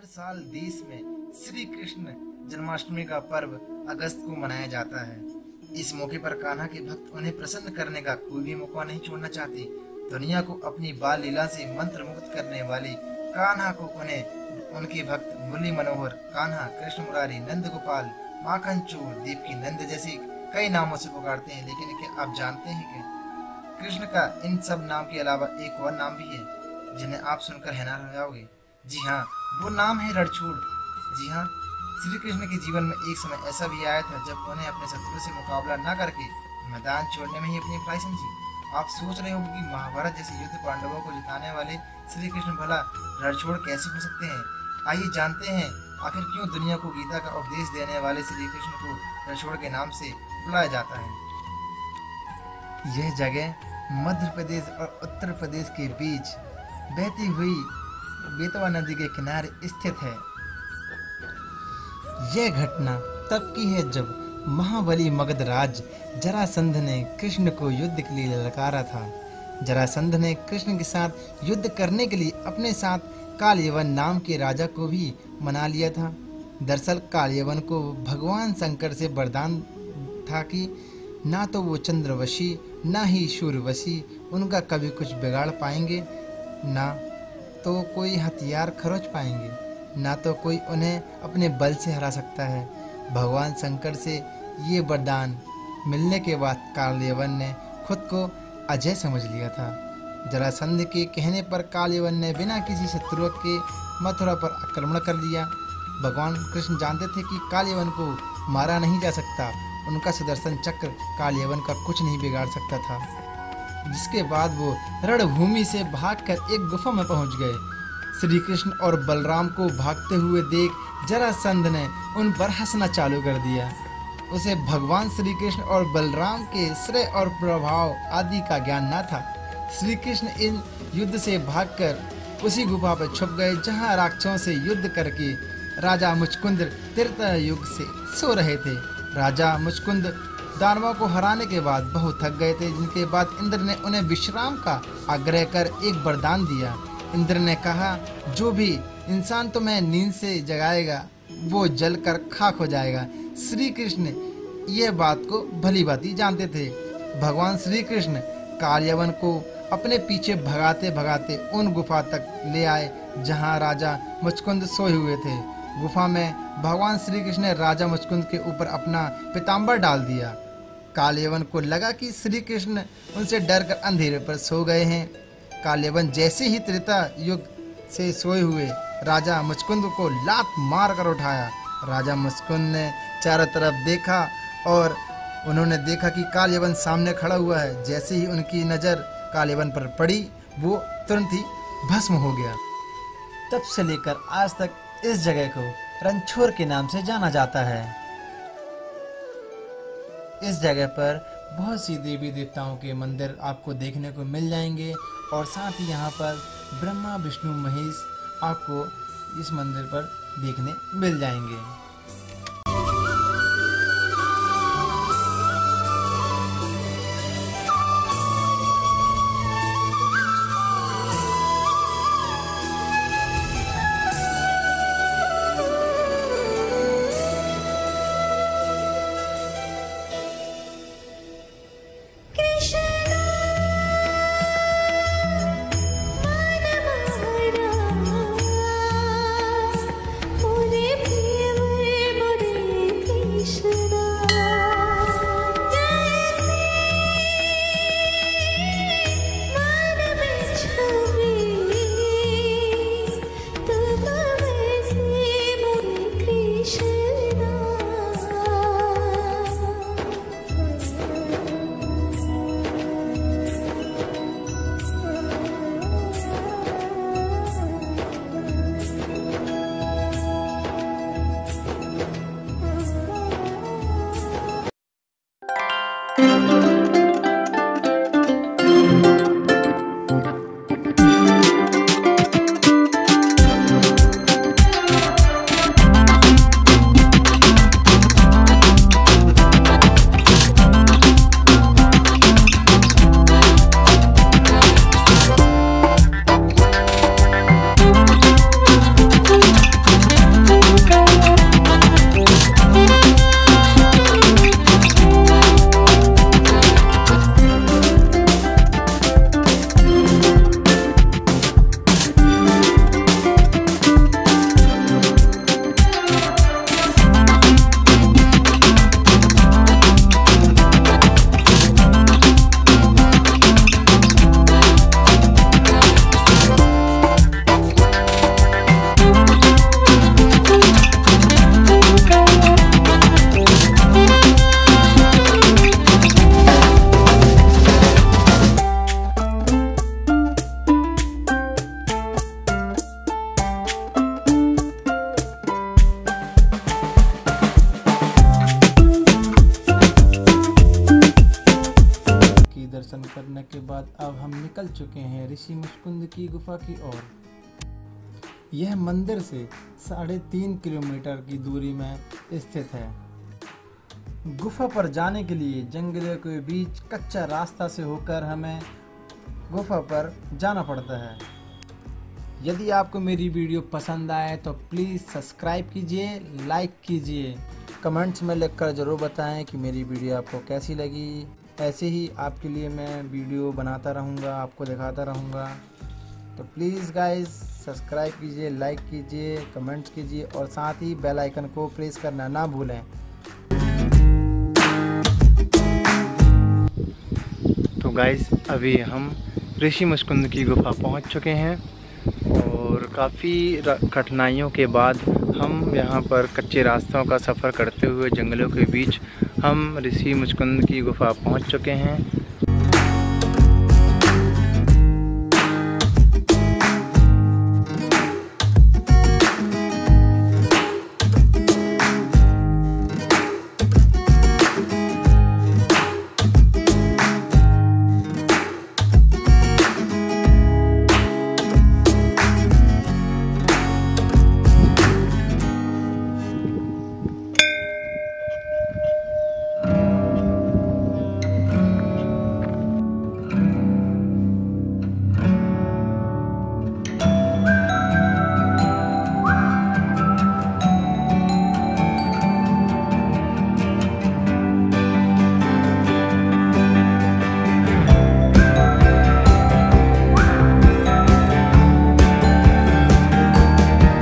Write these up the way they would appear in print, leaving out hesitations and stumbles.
हर साल देश में श्री कृष्ण जन्माष्टमी का पर्व अगस्त को मनाया जाता है। इस मौके पर कान्हा के भक्त उन्हें प्रसन्न करने का कोई भी मौका नहीं छोड़ना चाहते। दुनिया को अपनी बाल लीला से मंत्र मुक्त करने वाले कान्हा को उन्हें उनके भक्त मुरली मनोहर, कान्हा, कृष्ण मुरारी, नंद गोपाल, माखन चोर, देवकी नंद जैसे कई नामों से पुकारते हैं। लेकिन क्या आप जानते हैं कि कृष्ण का इन सब नाम के अलावा एक और नाम भी है जिन्हें आप सुनकर हैरान हो जाओगे। जी हाँ, वो नाम है रणछोड़। जी हाँ, श्री कृष्ण के जीवन में एक समय ऐसा भी आया था जब उन्हें अपने शत्रु से मुकाबला न करके मैदान छोड़ने में ही अपनी भलाई समझी। आप सोच रहे होंगे कि महाभारत जैसे युद्ध पांडवों को जिताने वाले श्री कृष्ण भला रणछोड़ कैसे हो सकते हैं। आइए जानते हैं आखिर क्यों दुनिया को गीता का उपदेश देने वाले श्री कृष्ण को रणछोड़ के नाम से बुलाया जाता है। यह जगह मध्य प्रदेश और उत्तर प्रदेश के बीच बहती हुई बेतवा नदी के किनारे स्थित है। यह घटना तब की है जब महाबली मगध राज जरासंध ने कृष्ण को युद्ध के लिए ललकारा था। जरासंध ने कृष्ण के साथ युद्ध करने के लिए अपने साथ कालयवन नाम के राजा को भी मना लिया था। दरअसल कालयवन को भगवान शंकर से वरदान था कि ना तो वो चंद्रवशी ना ही सूर्यवशी उनका कभी कुछ बिगाड़ पाएंगे, ना तो कोई हथियार खरोच पाएंगे, ना तो कोई उन्हें अपने बल से हरा सकता है। भगवान शंकर से ये वरदान मिलने के बाद कालयवन ने खुद को अजय समझ लिया था। जरासंध के कहने पर कालयवन ने बिना किसी शत्रु के मथुरा पर आक्रमण कर लिया। भगवान कृष्ण जानते थे कि कालयवन को मारा नहीं जा सकता, उनका सुदर्शन चक्र कालयवन का कुछ नहीं बिगाड़ सकता था। जिसके बाद वो रणभूमि से भागकर एक गुफा में पहुंच गए। श्री कृष्ण और बलराम को भागते हुए देख जरासंध ने उन पर हंसना चालू कर दिया। उसे भगवान श्री कृष्ण और बलराम के श्रेय और प्रभाव आदि का ज्ञान न था। श्री कृष्ण इन युद्ध से भागकर उसी गुफा पर छुप गए जहां राक्षसों से युद्ध करके राजा मुचकुंद त्रेता युग से सो रहे थे। राजा मुचकुंद दानवों को हराने के बाद बहुत थक गए थे, जिनके बाद इंद्र ने उन्हें विश्राम का आग्रह कर एक वरदान दिया। इंद्र ने कहा, जो भी इंसान तुम्हें नींद से जगाएगा वो जलकर खाक हो जाएगा। श्री कृष्ण यह बात को भली भांति जानते थे। भगवान श्री कृष्ण कालयवन को अपने पीछे भगाते भगाते उन गुफा तक ले आए जहां राजा मुचकुंद सोए हुए थे। गुफा में भगवान श्री कृष्ण ने राजा मुचकुंद के ऊपर अपना पीताम्बर डाल दिया। कालयवन को लगा कि श्री कृष्ण उनसे डरकर अंधेरे पर सो गए हैं। कालयवन जैसे ही त्रेता युग से सोए हुए राजा मुचकुंद को लात मार कर उठाया। राजा मुचकुंद ने चारों तरफ देखा और उन्होंने देखा कि कालयवन सामने खड़ा हुआ है। जैसे ही उनकी नज़र कालयवन पर पड़ी वो तुरंत ही भस्म हो गया। तब से लेकर आज तक इस जगह को रणछोड़ के नाम से जाना जाता है। इस जगह पर बहुत सी देवी देवताओं के मंदिर आपको देखने को मिल जाएंगे और साथ ही यहाँ पर ब्रह्मा विष्णु महेश आपको इस मंदिर पर देखने मिल जाएंगे। मुझे प्रिय निकल चुके हैं ऋषि मुचकुंद की गुफा की ओर। यह मंदिर से 3.5 किलोमीटर की दूरी में स्थित है। गुफा पर जाने के लिए जंगलों के बीच कच्चा रास्ता से होकर हमें गुफा पर जाना पड़ता है। यदि आपको मेरी वीडियो पसंद आए तो प्लीज़ सब्सक्राइब कीजिए, लाइक कीजिए, कमेंट्स में लिखकर ज़रूर बताएं कि मेरी वीडियो आपको कैसी लगी। ऐसे ही आपके लिए मैं वीडियो बनाता रहूँगा, आपको दिखाता रहूँगा। तो प्लीज़ गाइस सब्सक्राइब कीजिए, लाइक कीजिए, कमेंट्स कीजिए और साथ ही बेल आइकन को प्रेस करना ना भूलें। तो गाइस अभी हम ऋषि मुचकुंद की गुफा पहुंच चुके हैं और काफ़ी कठिनाइयों के बाद हम यहाँ पर कच्चे रास्तों का सफ़र करते हुए जंगलों के बीच हम ऋषि मुचकुंद की गुफा पहुँच चुके हैं।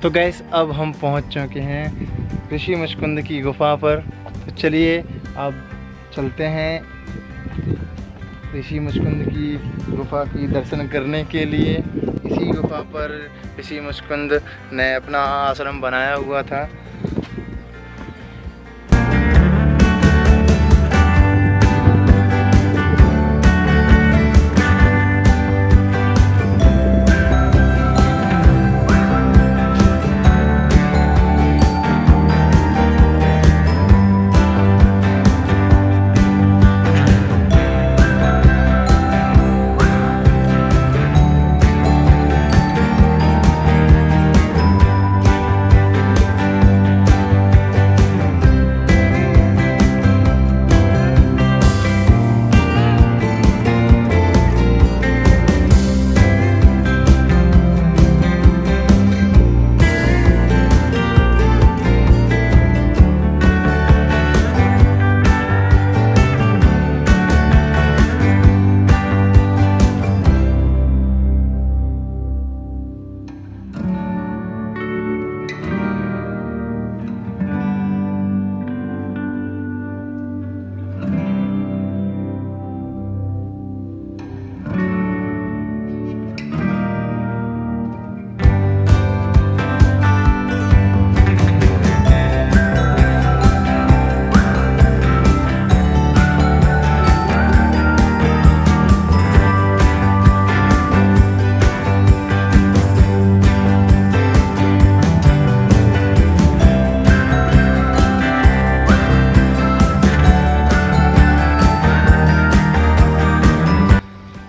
तो गैस अब हम पहुंच चुके हैं ऋषि मुचकुंद की गुफा पर। तो चलिए अब चलते हैं ऋषि मुचकुंद की गुफा की दर्शन करने के लिए। इसी गुफा पर ऋषि मुचकुंद ने अपना आश्रम बनाया हुआ था।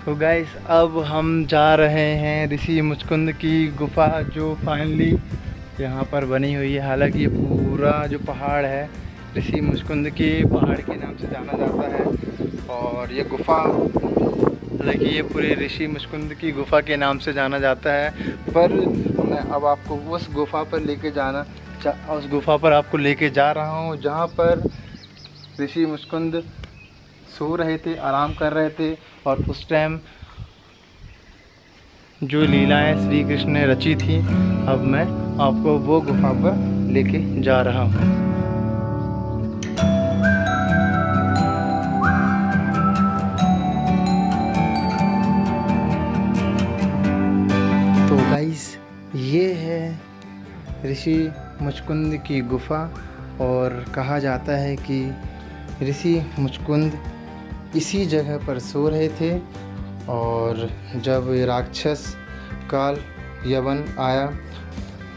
तो गाइस अब हम जा रहे हैं ऋषि मुचकुंद की गुफा जो फाइनली यहाँ पर बनी हुई है। हालांकि ये पूरा जो पहाड़ है ऋषि मुचकुंद के पहाड़ के नाम से जाना जाता है और ये गुफा हालांकि ये पूरे ऋषि मुचकुंद की गुफा के नाम से जाना जाता है। पर मैं अब आपको उस गुफा पर आपको लेके जा रहा हूँ जहाँ पर ऋषि मुचकुंद सो रहे थे, आराम कर रहे थे और उस टाइम जो लीलाएं श्री कृष्ण ने रची थी। अब मैं आपको वो गुफा पर लेके जा रहा हूँ। तो गाइस ये है ऋषि मुचकुंद की गुफा और कहा जाता है कि ऋषि मुचकुंद इसी जगह पर सो रहे थे और जब राक्षस काल यवन आया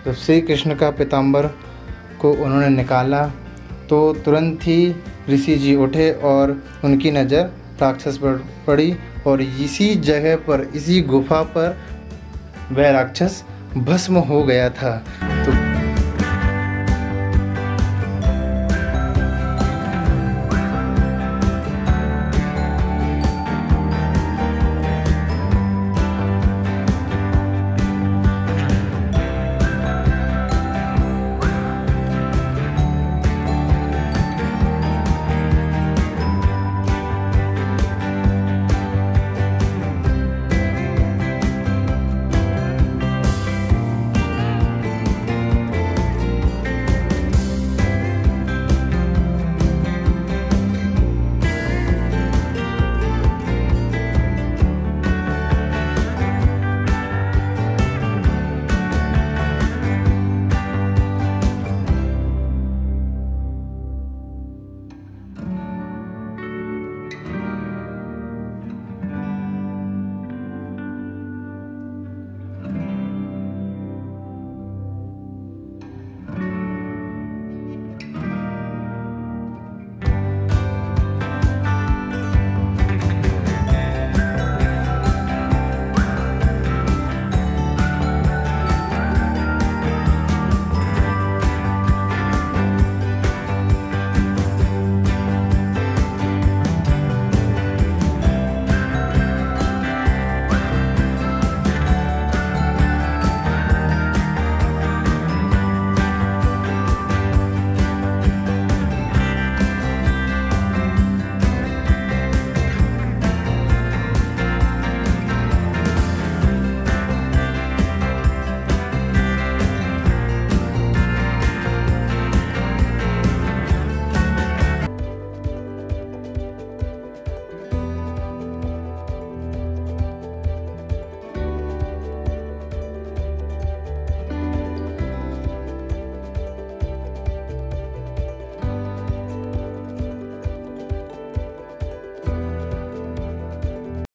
तो श्री कृष्ण का पीताम्बर को उन्होंने निकाला तो तुरंत ही ऋषि जी उठे और उनकी नज़र राक्षस पर पड़ी और इसी जगह पर, इसी गुफा पर वह राक्षस भस्म हो गया था।